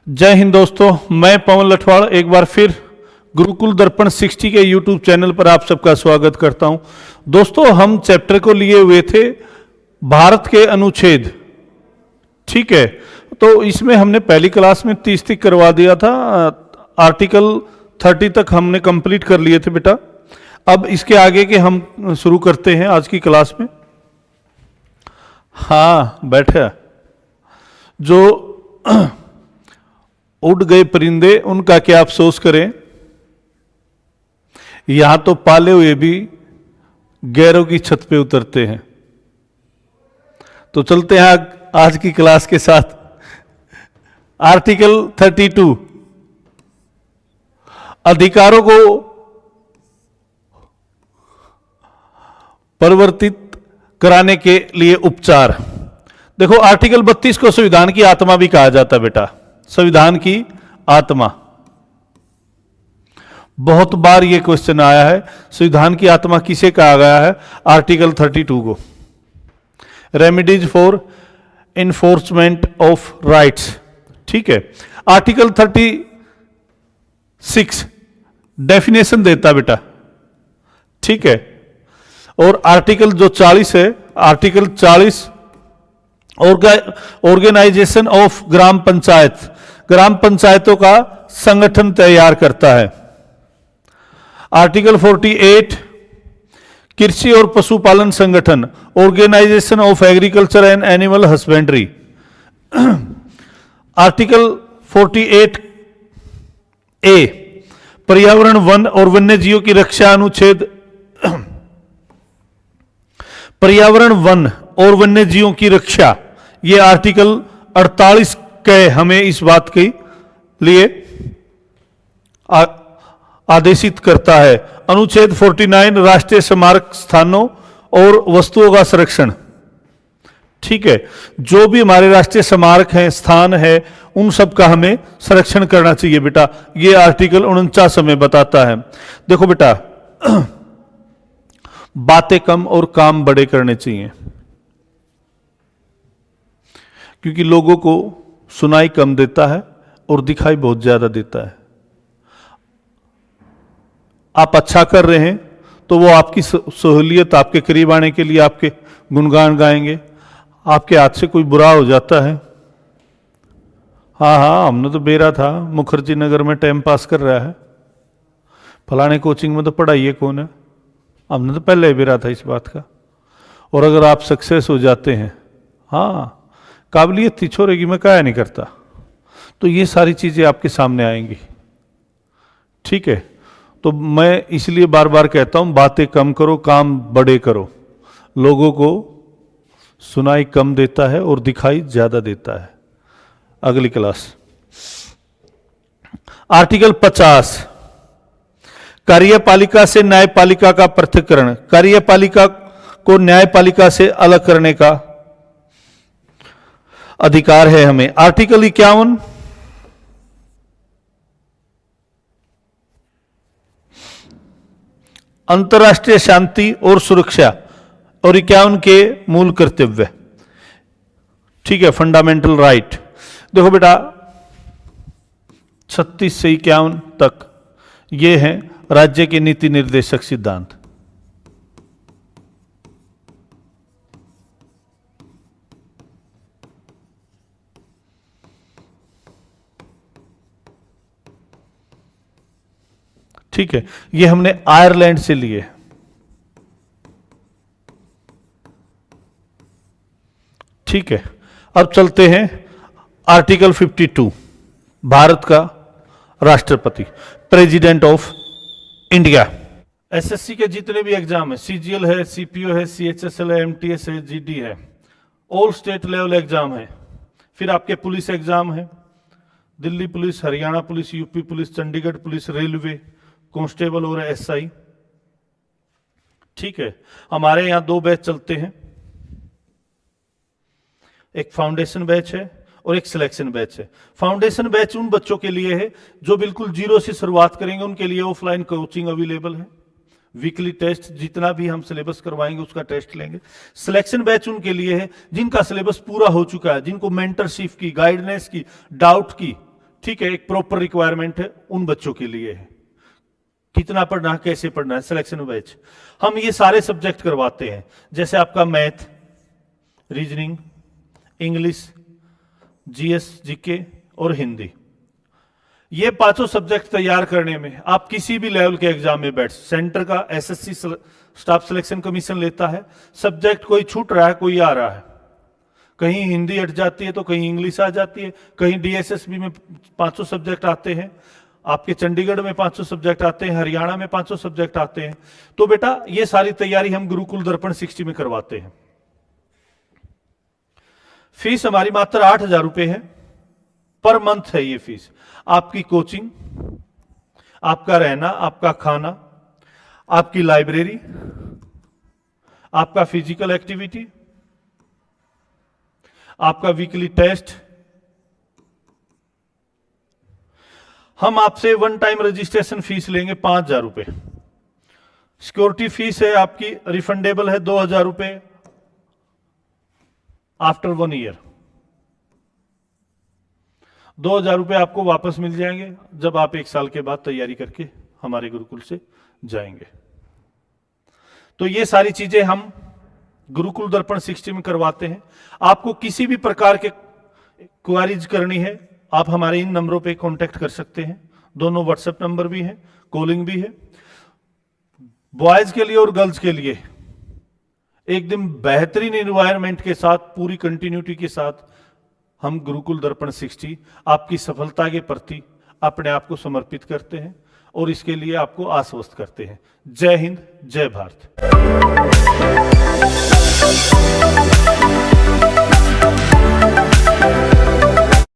जय हिंद दोस्तों, मैं पवन लठवाड़ एक बार फिर गुरुकुल दर्पण 60 के YouTube चैनल पर आप सबका स्वागत करता हूं। दोस्तों, हम चैप्टर को लिए हुए थे भारत के अनुच्छेद, ठीक है। तो इसमें हमने पहली क्लास में 30 तक करवा दिया था, आर्टिकल 30 तक हमने कंप्लीट कर लिए थे बेटा। अब इसके आगे के हम शुरू करते हैं आज की क्लास में। हाँ बैठा, जो उड़ गए परिंदे उनका क्या अफसोस करें, यहां तो पाले हुए भी गैरों की छत पे उतरते हैं। तो चलते हैं आज की क्लास के साथ। आर्टिकल 32, अधिकारों को परिवर्तित कराने के लिए उपचार। देखो, आर्टिकल 32 को संविधान की आत्मा भी कहा जाता है बेटा, संविधान की आत्मा। बहुत बार यह क्वेश्चन आया है, संविधान की आत्मा किसे कहा गया है? आर्टिकल 32 को। Remedies for enforcement of rights, ठीक है। आर्टिकल 36 डेफिनेशन देता बेटा, ठीक है। और आर्टिकल जो 40 है, article 40 organisation of gram panchayat, ग्राम पंचायतों का संगठन तैयार करता है। आर्टिकल 48 कृषि और पशुपालन संगठन, organisation of agriculture and animal husbandry. Article 48 A पर्यावरण, वन और वन्य जीवों की रक्षा अनुच्छेद। पर्यावरण, वन और वन्य जीवों की रक्षा, ये आर्टिकल 48 के हमें इस बात के लिए आदेशित करता है। अनुच्छेद 49 राष्ट्रीय स्मारक स्थानों और वस्तुओं का संरक्षण, ठीक है। जो भी हमारे राष्ट्रीय स्मारक हैं, स्थान है, उन सब का हमें संरक्षण करना चाहिए बेटा। ये आर्टिकल 49 हमें बताता है। देखो बेटा, बातें कम और काम बड़े करने चाहिए, क्योंकि लोगों को सुनाई कम देता है और दिखाई बहुत ज्यादा देता है। आप अच्छा कर रहे हैं तो वो आपकी सहूलियत, आपके करीब आने के लिए आपके गुणगान गाएंगे। आपके हाथ से कोई बुरा हो जाता है, हाँ हमने तो बेरा था, मुखर्जी नगर में टाइम पास कर रहा है, फलाने कोचिंग में तो पढ़ाइए कौन है, हमने तो पहले ही बेरा था इस बात का। और अगर आप सक्सेस हो जाते हैं, हाँ काबिलियत थी छोरे की, मैं काया नहीं करता, तो ये सारी चीजें आपके सामने आएंगी, ठीक है। तो मैं इसलिए बार बार कहता हूं, बातें कम करो, काम बड़े करो। लोगों को सुनाई कम देता है और दिखाई ज्यादा देता है। अगली क्लास। आर्टिकल 50 कार्यपालिका से न्यायपालिका का पृथक्करण, कार्यपालिका को न्यायपालिका से अलग करने का अधिकार है हमें। आर्टिकल 51 अंतर्राष्ट्रीय शांति और सुरक्षा, और 51 के मूल कर्तव्य, ठीक है, फंडामेंटल राइट। देखो बेटा, 36 से 51 तक ये हैं राज्य के नीति निर्देशक सिद्धांत, ठीक है। ये हमने आयरलैंड से लिए, ठीक है। अब चलते हैं आर्टिकल 52, भारत का राष्ट्रपति, प्रेसिडेंट ऑफ इंडिया। एसएससी के जितने भी एग्जाम है, सीजीएल है, सीपीओ है, सीएचएसएल है, एमटीएस है, जीडी है, ऑल स्टेट लेवल एग्जाम है। फिर आपके पुलिस एग्जाम है, Delhi police, Haryana police, UP police, Chandigarh police, railway, constable और एसआई, ठीक है। हमारे यहां 2 बैच चलते हैं, एक फाउंडेशन बैच है और एक सिलेक्शन बैच है। फाउंडेशन बैच उन बच्चों के लिए है जो बिल्कुल जीरो से शुरुआत करेंगे, उनके लिए ऑफलाइन कोचिंग अवेलेबल है। वीकली टेस्ट, जितना भी हम सिलेबस करवाएंगे उसका टेस्ट लेंगे। सिलेक्शन बैच उनके लिए है जिनका सिलेबस पूरा हो चुका है, जिनको मेंटरशिप की, गाइडेंस की, डाउट की, ठीक है, एक प्रॉपर रिक्वायरमेंट है उन बच्चों के लिए है, कितना पढ़ना है, कैसे पढ़ना है, सिलेक्शन बैच। हम ये सारे सब्जेक्ट करवाते हैं, जैसे आपका math, reasoning, English, GS, GK और हिंदी। ये पांचों सब्जेक्ट तैयार करने में आप किसी भी लेवल के एग्जाम में बैठ, सेंटर का एसएससी स्टाफ सिलेक्शन कमीशन लेता है, सब्जेक्ट कोई छूट रहा है, कोई आ रहा है, कहीं हिंदी हट जाती है तो कहीं इंग्लिश आ जाती है, कहीं डीएसएसबी में 500 सब्जेक्ट आते हैं, आपके चंडीगढ़ में 500 सब्जेक्ट आते हैं, हरियाणा में 500 सब्जेक्ट आते हैं। तो बेटा ये सारी तैयारी हम गुरुकुल दर्पण 60 में करवाते हैं। फीस हमारी मात्र 8,000 रुपए है, पर मंथ है ये फीस। आपकी कोचिंग, आपका रहना, आपका खाना, आपकी लाइब्रेरी, आपका फिजिकल एक्टिविटी, आपका वीकली टेस्ट। हम आपसे वन टाइम रजिस्ट्रेशन फीस लेंगे 5,000 रुपए। सिक्योरिटी फीस है आपकी, रिफंडेबल है 2,000 रुपए आफ्टर 1 ईयर। 2,000 रुपए आपको वापस मिल जाएंगे जब आप 1 साल के बाद तैयारी करके हमारे गुरुकुल से जाएंगे। तो ये सारी चीजें हम गुरुकुल दर्पण 60 में करवाते हैं। आपको किसी भी प्रकार के क्वेरीज करनी है, आप हमारे इन नंबरों पे कांटेक्ट कर सकते हैं। दोनों व्हाट्सएप नंबर भी है, कॉलिंग भी है। बॉयज के लिए और गर्ल्स के लिए एकदम बेहतरीन एनवायरनमेंट के साथ, पूरी कंटिन्यूटी के साथ हम गुरुकुल दर्पण 60 आपकी सफलता के प्रति अपने आप को समर्पित करते हैं और इसके लिए आपको आश्वस्त करते हैं। जय हिंद, जय भारत।